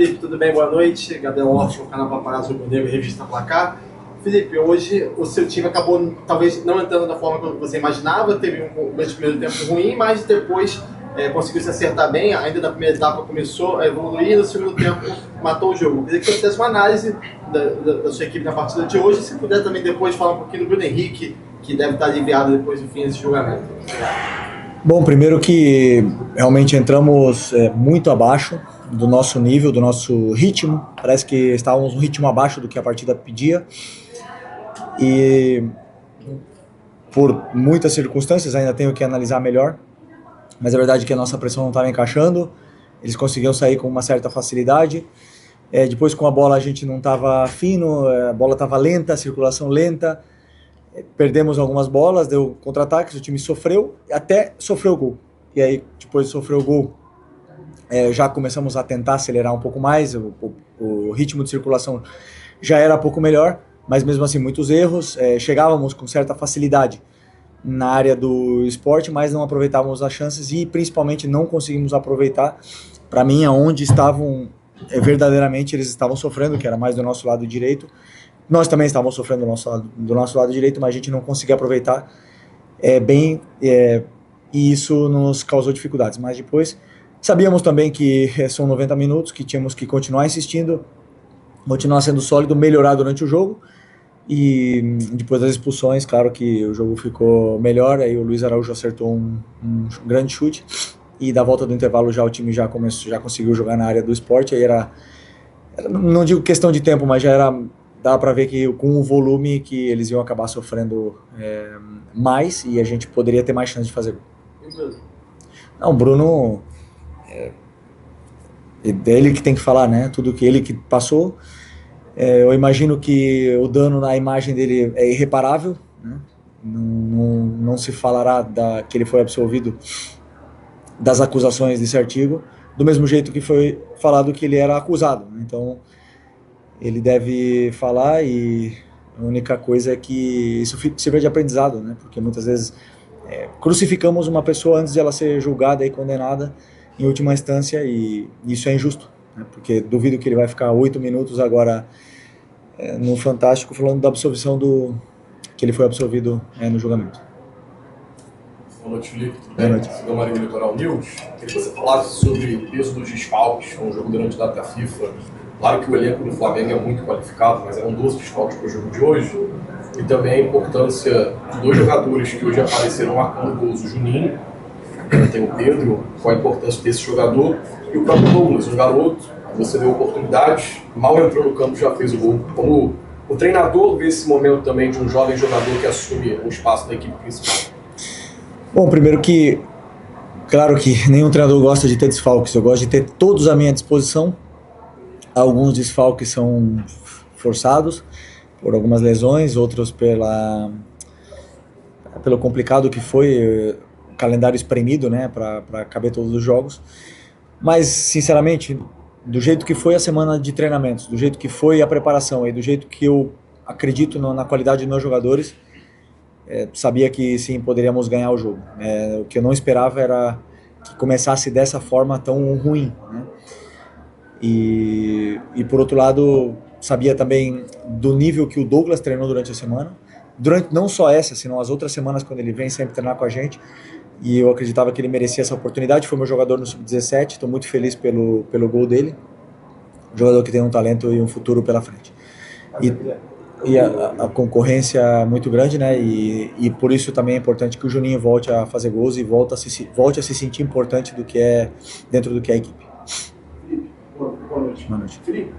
Felipe, tudo bem? Boa noite. Gabriel Orson, canal Paparazzo Rubro-Negro, Revista Placar. Felipe, hoje o seu time acabou talvez não entrando da forma que você imaginava, teve um primeiro tempo ruim, mas depois conseguiu se acertar bem, ainda na primeira etapa começou a evoluir, no segundo tempo matou o jogo. Queria que você fizesse uma análise da sua equipe na partida de hoje, se puder também depois falar um pouquinho do Bruno Henrique, que deve estar aliviado depois do fim desse julgamento. Bom, primeiro que realmente entramos muito abaixo do nosso nível, do nosso ritmo. Parece que estávamos um ritmo abaixo do que a partida pedia. E por muitas circunstâncias, ainda tenho que analisar melhor, mas a verdade é que a nossa pressão não estava encaixando, eles conseguiam sair com uma certa facilidade. Depois com a bola a gente não estava fino, a bola estava lenta, a circulação lenta, perdemos algumas bolas, deu contra-ataques, o time sofreu, até sofreu o gol. E aí, depois de sofrer o gol, já começamos a tentar acelerar um pouco mais, o ritmo de circulação já era um pouco melhor, mas mesmo assim muitos erros, chegávamos com certa facilidade na área do esporte, mas não aproveitávamos as chances e principalmente não conseguimos aproveitar, para mim, aonde estavam, verdadeiramente eles estavam sofrendo, que era mais do nosso lado direito. Nós também estávamos sofrendo do nosso lado direito, mas a gente não conseguia aproveitar bem, e isso nos causou dificuldades. Mas depois sabíamos também que são 90 minutos, que tínhamos que continuar insistindo, continuar sendo sólido, melhorar durante o jogo. E depois das expulsões, claro que o jogo ficou melhor, aí o Luiz Araújo acertou um grande chute, e da volta do intervalo já o time já conseguiu jogar na área do esporte. Aí era, não digo questão de tempo, mas dá para ver que com o volume que eles iam acabar sofrendo mais, e a gente poderia ter mais chance de fazer gol. Não, o Bruno, é ele que tem que falar, né? Tudo que ele que passou. Eu imagino que o dano na imagem dele é irreparável, né? Não se falará que ele foi absolvido das acusações desse artigo, do mesmo jeito que foi falado que ele era acusado, né? Então ele deve falar, e a única coisa é que isso sirva de aprendizado, né? Porque muitas vezes crucificamos uma pessoa antes de ela ser julgada e condenada em última instância, e isso é injusto, né? Porque duvido que ele vai ficar 8 minutos agora no Fantástico falando da absolvição que ele foi absolvido no julgamento. Boa noite, Felipe. Tudo bem? Sou da Marinha Litoral News. Queria que você falasse sobre o peso dos desfalques com o jogo durante a data FIFA. Claro que o elenco do Flamengo é muito qualificado, mas eram 12 desfalques para o jogo de hoje. E também a importância de dois jogadores que hoje apareceram marcando gols, o Juninho, tem o Pedro, qual a importância desse jogador, e o próprio Douglas, um garoto, você deu oportunidade, mal entrou no campo, já fez o gol. Como o treinador vê esse momento também de um jovem jogador que assume o espaço da equipe principal? Bom, primeiro que, claro que nenhum treinador gosta de ter desfalques, eu gosto de ter todos à minha disposição. Alguns desfalques são forçados por algumas lesões, outros pelo complicado que foi o calendário espremido, né, para caber todos os jogos. Mas, sinceramente, do jeito que foi a semana de treinamentos, do jeito que foi a preparação e do jeito que eu acredito na qualidade dos meus jogadores, sabia que sim, poderíamos ganhar o jogo. O que eu não esperava era que começasse dessa forma tão ruim, né? E por outro lado, sabia também do nível que o Douglas treinou durante a semana, durante não só essa, senão as outras semanas, quando ele vem sempre treinar com a gente, e eu acreditava que ele merecia essa oportunidade. Foi meu jogador no Sub-17, estou muito feliz pelo gol dele, um jogador que tem um talento e um futuro pela frente. E a concorrência é muito grande, né? E por isso também é importante que o Juninho volte a fazer gols e volte a se sentir importante do que é dentro do que é a equipe. Boa noite. Boa noite. Felipe,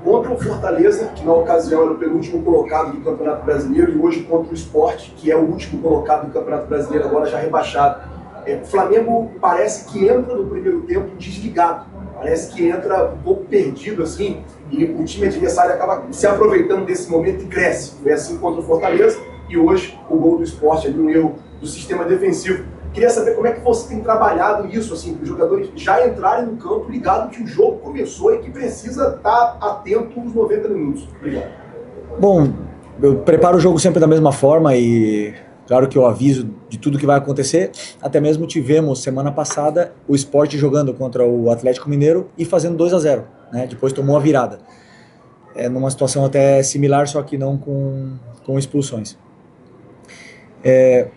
contra o Fortaleza, que na ocasião era o penúltimo colocado do Campeonato Brasileiro, e hoje contra o Sport, que é o último colocado do Campeonato Brasileiro, agora já rebaixado. O Flamengo parece que entra no primeiro tempo desligado, parece que entra um pouco perdido assim, e o time adversário acaba se aproveitando desse momento e cresce. Foi assim contra o Fortaleza, e hoje o gol do Sport ali, um erro do sistema defensivo. Queria saber como é que você tem trabalhado isso, assim, para os jogadores já entrarem no campo ligado que o jogo começou e que precisa estar atento nos 90 minutos. Obrigado. Bom, eu preparo o jogo sempre da mesma forma, e claro que eu aviso de tudo que vai acontecer. Até mesmo tivemos semana passada o Sport jogando contra o Atlético Mineiro e fazendo 2-0. né? Depois tomou a virada. Numa situação até similar, só que não com expulsões. É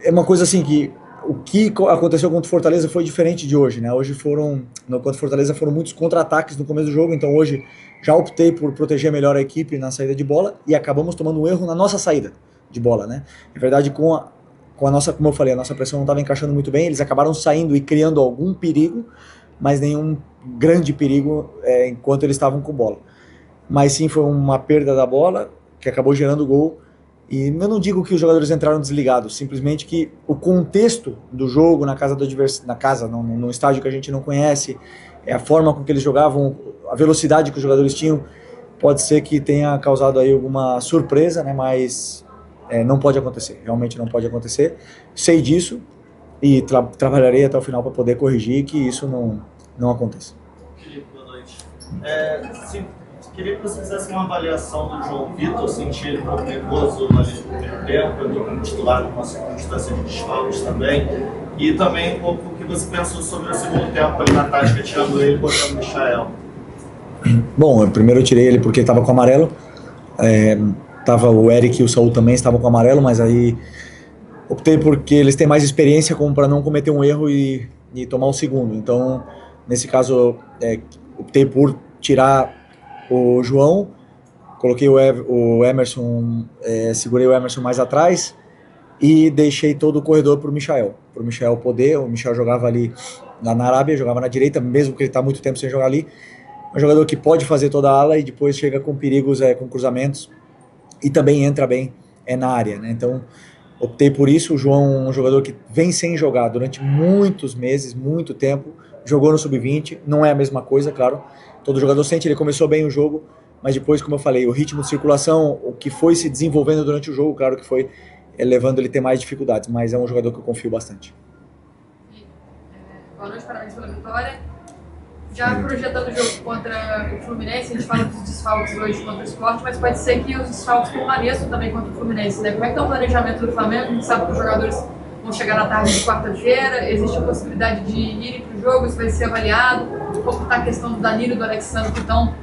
uma coisa assim que o que aconteceu contra o Fortaleza foi diferente de hoje, né? Hoje contra o Fortaleza foram muitos contra-ataques no começo do jogo, então hoje já optei por proteger melhor a equipe na saída de bola e acabamos tomando um erro na nossa saída de bola, né? Na verdade, com a nossa, como eu falei, a nossa pressão não estava encaixando muito bem, eles acabaram saindo e criando algum perigo, mas nenhum grande perigo enquanto eles estavam com bola. Mas sim, foi uma perda da bola que acabou gerando gol. E eu não digo que os jogadores entraram desligados, simplesmente que o contexto do jogo na casa do adversário, num estádio que a gente não conhece, a forma com que eles jogavam, a velocidade que os jogadores tinham, pode ser que tenha causado aí alguma surpresa, né? Mas não pode acontecer, realmente não pode acontecer. Sei disso e trabalharei até o final para poder corrigir que isso não aconteça. Felipe, boa noite. Queria que você fizesse uma avaliação do João Vitor, senti ele um pouco nervoso ali no primeiro tempo, eu estou como titular numa circunstância de desfalques também, e também um pouco o que você pensou sobre o segundo tempo ali na tática, tirando ele e botando o Michael. Bom, primeiro eu tirei ele porque estava com amarelo, tava o Eric e o Saul também estavam com amarelo, mas aí optei porque eles têm mais experiência como para não cometer um erro e tomar o segundo, então nesse caso optei por tirar o João, coloquei o Emerson, segurei o Emerson mais atrás e deixei todo o corredor para o Michael poder. O Michael jogava ali lá na Arábia, jogava na direita, mesmo que ele está muito tempo sem jogar ali. É um jogador que pode fazer toda a ala e depois chega com perigos, com cruzamentos e também entra bem na área, né? Então optei por isso. O João é um jogador que vem sem jogar durante muitos meses, muito tempo, jogou no Sub-20, não é a mesma coisa, claro. Todo jogador sente, ele começou bem o jogo, mas depois, como eu falei, o ritmo de circulação, o que foi se desenvolvendo durante o jogo, claro que foi levando ele a ter mais dificuldades, mas é um jogador que eu confio bastante. Boa noite, parabéns pela vitória. Já projetando o jogo contra o Fluminense, a gente fala dos desfalques hoje contra o Sport, mas pode ser que os desfalques permaneçam também contra o Fluminense, né? Como é que está o planejamento do Flamengo? A gente sabe que os jogadores vão chegar na tarde de quarta-feira, existe a possibilidade de irem para o jogo, isso vai ser avaliado. Como está a questão do Danilo e do Alexandre que estão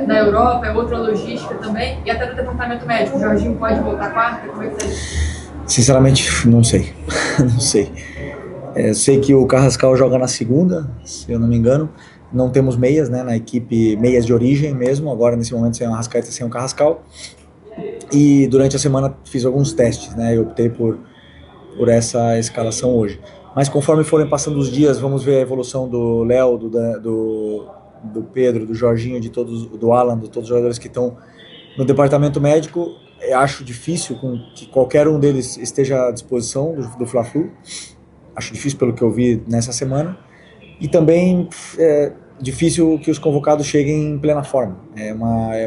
na Europa, é outra logística também, e até do departamento médico. O Jorginho pode voltar quarta? Como é que está isso? Sinceramente, não sei. Não sei. Sei que o Carrascal joga na segunda, se eu não me engano. Não temos meias, né, na equipe, meias de origem mesmo, agora nesse momento sem o Arrascaeta e sem o Carrascal. E durante a semana fiz alguns testes, né, eu optei por essa escalação hoje. Mas conforme forem passando os dias, vamos ver a evolução do Léo, do Pedro, do Jorginho, do Alan, de todos os jogadores que estão no departamento médico. Eu acho difícil que qualquer um deles esteja à disposição do Fla-Flu. Acho difícil pelo que eu vi nessa semana. E também é difícil que os convocados cheguem em plena forma. É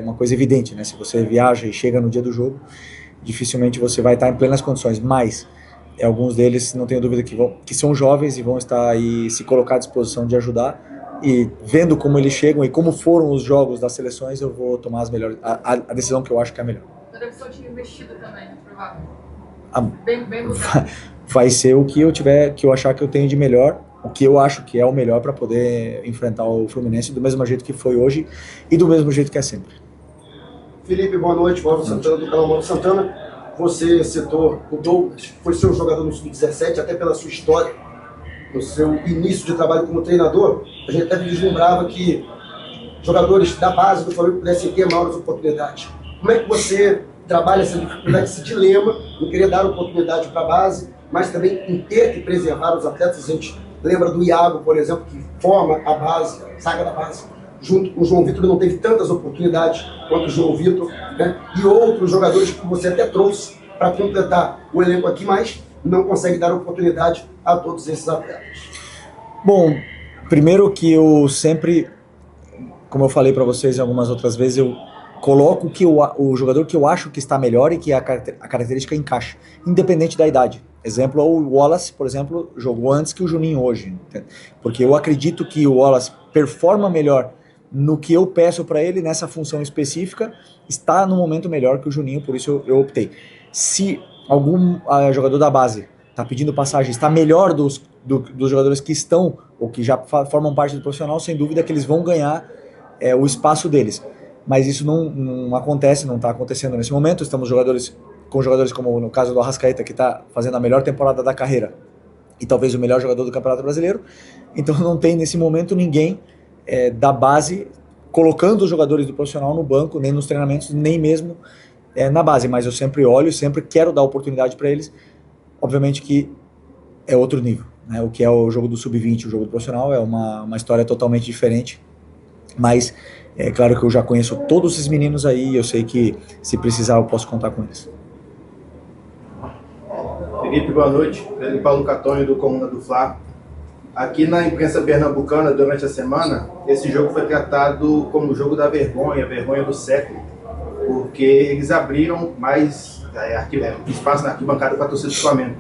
uma coisa evidente, né? Se você viaja e chega no dia do jogo, dificilmente você vai estar em plenas condições. Mas alguns deles, não tenho dúvida, que são jovens e vão estar aí, se colocar à disposição de ajudar. E vendo como eles chegam e como foram os jogos das seleções, eu vou tomar a decisão que eu acho que é a melhor. Deve ser um time investido também, provável. Bem Vai ser o que eu achar que eu tenho de melhor, o que eu acho que é o melhor para poder enfrentar o Fluminense do mesmo jeito que foi hoje e do mesmo jeito que é sempre. Felipe, boa noite. Mauro Santana, do canal Mauro Santana. Você citou o Douglas, foi seu jogador no Sub-17, até pela sua história, no seu início de trabalho como treinador. A gente até vislumbrava que jogadores da base do Flamengo pudessem ter maiores oportunidades. Como é que você trabalha essa dificuldade, esse dilema, em querer dar oportunidade para a base, mas também em ter que preservar os atletas? A gente lembra do Iago, por exemplo, que forma a base, saga da base, junto com o João Vitor, não teve tantas oportunidades quanto o João Vitor, né? E outros jogadores que você até trouxe para completar o elenco aqui, mas não consegue dar oportunidade a todos esses atletas. Bom, primeiro que eu sempre, como eu falei para vocês algumas outras vezes, eu coloco o jogador que eu acho que está melhor e que a característica encaixa, independente da idade. Exemplo, o Wallace, por exemplo, jogou antes que o Juninho hoje, porque eu acredito que o Wallace performa melhor no que eu peço para ele, nessa função específica, está no momento melhor que o Juninho, por isso eu optei. Se algum jogador da base está pedindo passagem, está melhor dos jogadores que estão, ou que já formam parte do profissional, sem dúvida que eles vão ganhar o espaço deles. Mas isso não acontece, não está acontecendo nesse momento. Estamos com jogadores como no caso do Arrascaeta, que está fazendo a melhor temporada da carreira e talvez o melhor jogador do Campeonato Brasileiro. Então não tem nesse momento ninguém da base colocando os jogadores do profissional no banco, nem nos treinamentos, nem mesmo na base. Mas eu sempre olho, sempre quero dar oportunidade para eles. Obviamente que é outro nível, né? O que é o jogo do sub-20, o jogo do profissional, é uma história totalmente diferente. Mas é claro que eu já conheço todos esses meninos aí, eu sei que se precisar eu posso contar com eles. Felipe, boa noite. Pedro Paulo Catoni, do Comuna do Fla. Aqui na imprensa pernambucana, durante a semana, esse jogo foi tratado como o jogo da vergonha, a vergonha do século, porque eles abriram mais espaço na arquibancada para a torcida do Flamengo.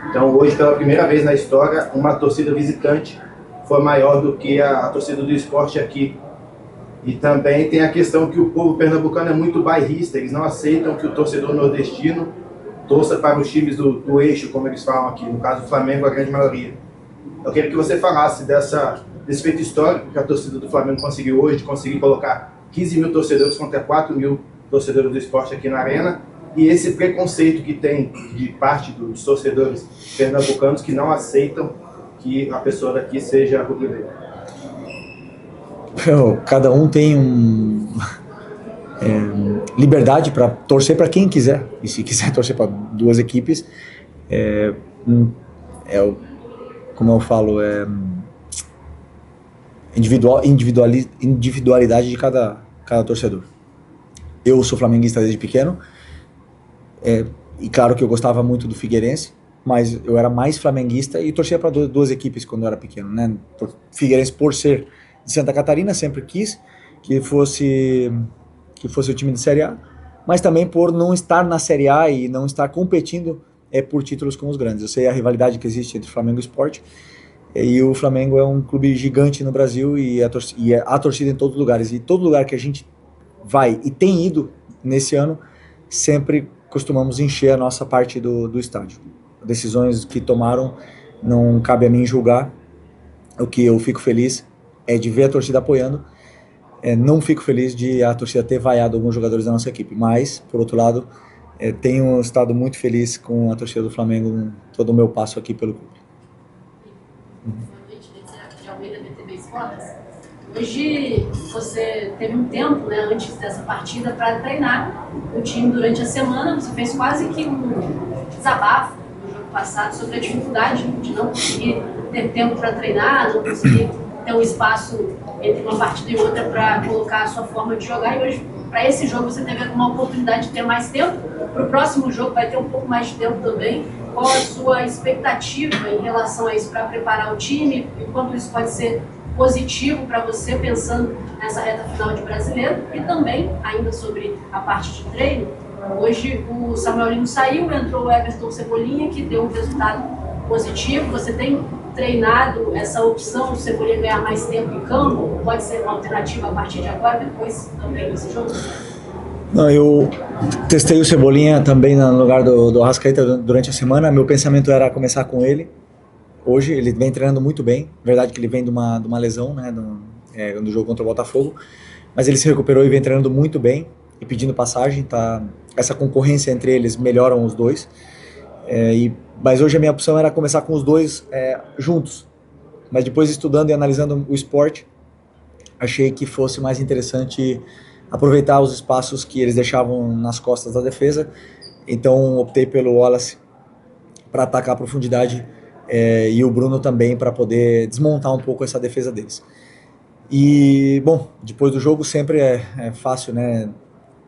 Então, hoje, pela primeira vez na história, uma torcida visitante foi maior do que a torcida do esporte aqui. E também tem a questão que o povo pernambucano é muito bairrista, eles não aceitam que o torcedor nordestino torça para os times do eixo, como eles falam aqui, no caso do Flamengo, a grande maioria. Eu queria que você falasse desse feito histórico que a torcida do Flamengo conseguiu hoje, de conseguir colocar 15 mil torcedores contra 4 mil torcedores do esporte aqui na Arena, e esse preconceito que tem de parte dos torcedores pernambucanos que não aceitam que a pessoa daqui seja rubro-negro. Cada um tem liberdade para torcer para quem quiser, e se quiser torcer para duas equipes, como eu falo, individualidade de cada torcedor. Eu sou flamenguista desde pequeno, e claro que eu gostava muito do Figueirense, mas eu era mais flamenguista e torcia para duas equipes quando eu era pequeno, né? Figueirense, por ser de Santa Catarina, sempre quis que fosse o time de Série A, mas também por não estar na Série A e não estar competindo por títulos com os grandes. Eu sei a rivalidade que existe entre Flamengo e Sport, e o Flamengo é um clube gigante no Brasil e a torcida em todos os lugares. E todo lugar que a gente vai e tem ido nesse ano, sempre costumamos encher a nossa parte do estádio. Decisões que tomaram, não cabe a mim julgar. O que eu fico feliz é de ver a torcida apoiando. Não fico feliz de a torcida ter vaiado alguns jogadores da nossa equipe, mas, por outro lado, tenho estado muito feliz com a torcida do Flamengo, todo o meu passo aqui pelo clube. Boa noite, de Almeida, BTB Esportes. Hoje você teve um tempo, né, antes dessa partida, para treinar o time durante a semana. Você fez quase que um desabafo no jogo passado sobre a dificuldade de não conseguir ter tempo para treinar, não conseguir ter um espaço entre uma partida e outra para colocar a sua forma de jogar. E hoje, para esse jogo, você teve uma oportunidade de ter mais tempo. Para o próximo jogo vai ter um pouco mais de tempo também. Qual a sua expectativa em relação a isso para preparar o time? E quanto isso pode ser positivo para você, pensando nessa reta final de Brasileiro? E também, ainda sobre a parte de treino, hoje o Samuel Lino saiu, entrou o Everton Cebolinha, que deu um resultado positivo. Você tem treinado essa opção, o Cebolinha ganhar mais tempo em campo? Pode ser uma alternativa a partir de agora, depois também desse jogo? Não, eu testei o Cebolinha também no lugar do Arrascaeta durante a semana. Meu pensamento era começar com ele. Hoje ele vem treinando muito bem. Verdade que ele vem de uma lesão, né, do jogo contra o Botafogo. Mas ele se recuperou e vem treinando muito bem e pedindo passagem. Tá? Essa concorrência entre eles melhoram os dois. Mas hoje a minha opção era começar com os dois juntos. Mas depois, estudando e analisando o esporte, achei que fosse mais interessante aproveitar os espaços que eles deixavam nas costas da defesa. Então optei pelo Wallace para atacar a profundidade, e o Bruno também para poder desmontar um pouco essa defesa deles. E, bom, depois do jogo sempre é fácil, né?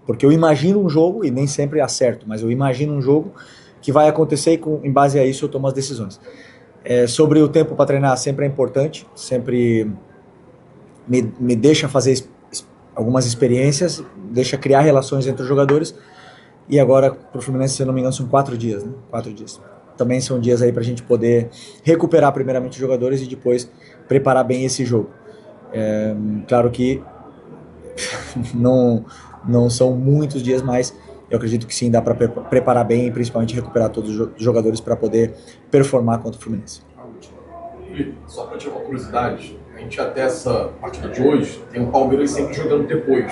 Porque eu imagino um jogo e nem sempre acerto, mas eu imagino um jogo que vai acontecer e em base a isso eu tomo as decisões. Sobre o tempo para treinar sempre é importante, sempre me deixa fazer algumas experiências, deixa criar relações entre os jogadores. E agora para o Fluminense, se eu não me engano, são 4 dias, né? 4 dias. Também são dias aí para a gente poder recuperar primeiramente os jogadores e depois preparar bem esse jogo. Claro que não são muitos dias, mas eu acredito que sim, dá para preparar bem e principalmente recuperar todos os jogadores para poder performar contra o Fluminense. Só para tirar uma curiosidade, a 20 até essa partida de hoje, tem o Palmeiras sempre jogando depois.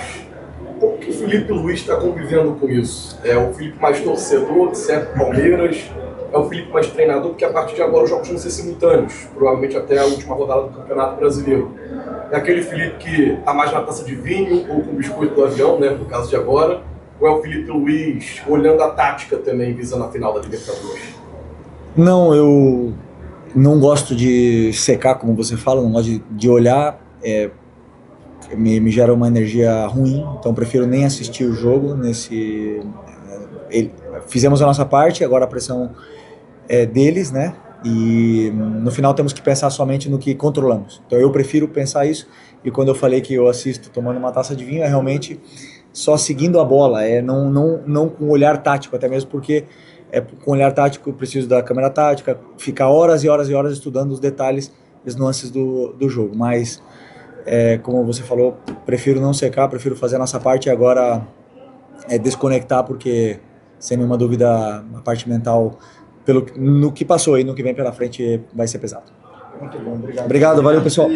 Como que o Felipe Luiz está convivendo com isso? É o Felipe mais torcedor de certo Palmeiras? É o Felipe mais treinador? Porque a partir de agora os jogos vão ser simultâneos, provavelmente até a última rodada do Campeonato Brasileiro. É aquele Felipe que está mais na taça de vinho ou com o biscoito do avião, né, no caso de agora? Ou é o Felipe Luiz olhando a tática também, visando a final da Libertadores? Não, eu não gosto de secar, como você fala, não gosto de olhar, me gera uma energia ruim, então prefiro nem assistir o jogo. Fizemos a nossa parte, agora a pressão é deles, né? E no final temos que pensar somente no que controlamos. Então eu prefiro pensar isso, e quando eu falei que eu assisto tomando uma taça de vinho, é realmente só seguindo a bola, não com olhar tático, até mesmo porque com olhar tático eu preciso da câmera tática, ficar horas e horas e horas estudando os detalhes, as nuances do jogo. Mas, como você falou, prefiro não secar, prefiro fazer a nossa parte e agora desconectar, porque, sem nenhuma dúvida, a parte mental, no que passou e no que vem pela frente, vai ser pesado. Muito bom, obrigado. Obrigado, valeu, pessoal.